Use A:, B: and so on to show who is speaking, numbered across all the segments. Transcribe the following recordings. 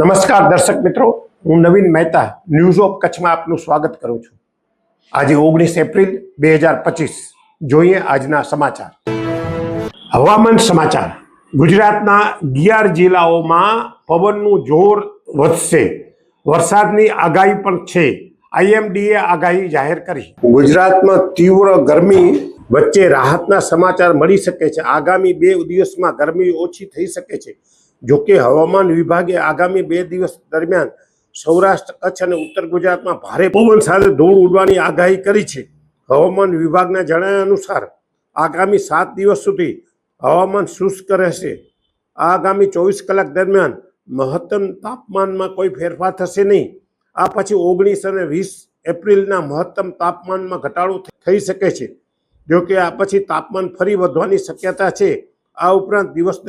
A: નમસ્કાર દર્શક મિત્રો, હું નવીન મહેતા ન્યૂઝ ઓફ કચ્છમાં આપનું સ્વાગત કરું છું। આજે 19 એપ્રિલ 2025 જોઈએ આજના સમાચાર। હવામાન સમાચાર। ગુજરાતના 11 જિલ્લાઓમાં પવનનું જોર વધશે, વરસાદની આગાહી પણ છે। આઈએમડીએ આગાહી જાહેર કરી। ગુજરાતમાં તીવ્ર ગરમી વચ્ચે રાહતના સમાચાર મળી શકે છે। આગામી 2 દિવસમાં ગરમી ઓછી થઈ શકે છે। જોકે હવામાન વિભાગે આગામી 2 દિવસ દરમિયાન સૌરાષ્ટ્ર, કચ્છ અને ઉત્તર ગુજરાતમાં ભારે પવન સાથે ધૂળ ઉડવાની આગાહી કરી છે। હવામાન વિભાગના જણાવ્યા અનુસાર આગામી 7 દિવસ સુધી હવામાન શુષ્ક રહેશે। આગામી 24 કલાક દરમિયાન મહત્તમ તાપમાનમાં કોઈ ફેરફાર થશે નહીં। આ પછી 19 અને 20 એપ્રિલના મહત્તમ તાપમાનમાં ઘટાડો થઈ શકે છે, જોકે આ પછી તાપમાન ફરી વધવાની શક્યતા છે। આ ઉપરાંત દિવસ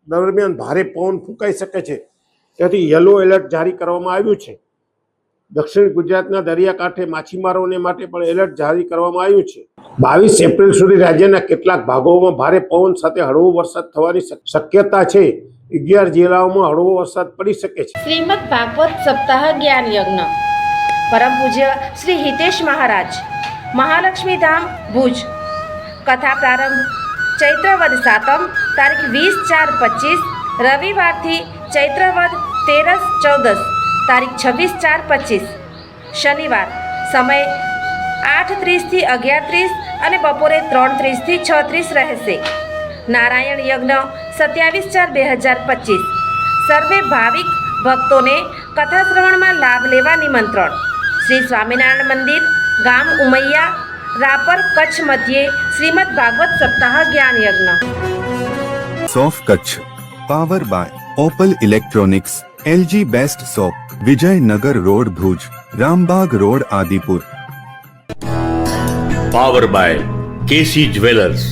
A: દરમિયાન ભારે પવન ફૂંકાઈ શકે છે, તેથી યલો એલર્ટ જારી કરવામાં આવ્યું છે। દક્ષિણ ગુજરાતના દરિયાકાંઠે માછીમારોને માટે પણ એલર્ટ જારી કરવામાં આવ્યું છે। 22 એપ્રિલ સુધી રાજ્યના કેટલાક ભાગોમાં ભારે પવન સાથે હળવો વરસાદ થવાની શક્યતા છે। 11 જિલ્લાઓમાં હળવો વરસાદ પડી શકે છે।
B: શ્રીમદ ભાગવત સપ્તાહ જ્ઞાન યજ્ઞ પરમ પૂજ્ય શ્રી હિતેશ મહારાજ, મહાલક્ષ્મી ધામ, ભુજ। કથા પ્રારંભ ચૈત્રવદ સાતમ તારીખ 20/4/25 રવિવારથી ચૈત્રવદ તેરસ ચૌદસ તારીખ 26/4/25 શનિવાર। સમય 8:30 થી 11:30 અને બપોરે 3:30 થી 6:30 રહેશે। નારાયણ યજ્ઞ 27/4/2025 સર્વે ભાવિક ભક્તોને કથા શ્રવણમાં લાભ લેવા નિમંત્રણ। શ્રી સ્વામિનારાયણ મંદિર, ગામ ઉમૈયા, રાપર, કચ્છ મધ્યે શ્રીમદ ભાગવત સપ્તાહ જ્ઞાન યજ્ઞ।
C: સોફ Kutch power by opal electronics, LG best shop, Vijaynagar road, Bhuj, Rambag road, Adipur.
D: Power by KC jewellers,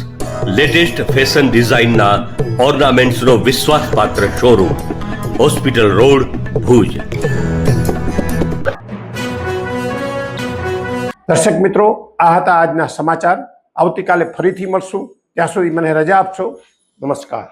D: latest fashion ડિઝાઇનના ઓર્નામેન્ટ્સનો વિશ્વાસપાત્ર શોરૂમ, હોસ્પિટલ રોડ, ભુજ।
A: દર્શક મિત્રો, આ હતા આજના સમાચાર। આવતીકાલે ફરીથી મળશું, ત્યાં સુધી મને રજા આપશો। નમસ્કાર।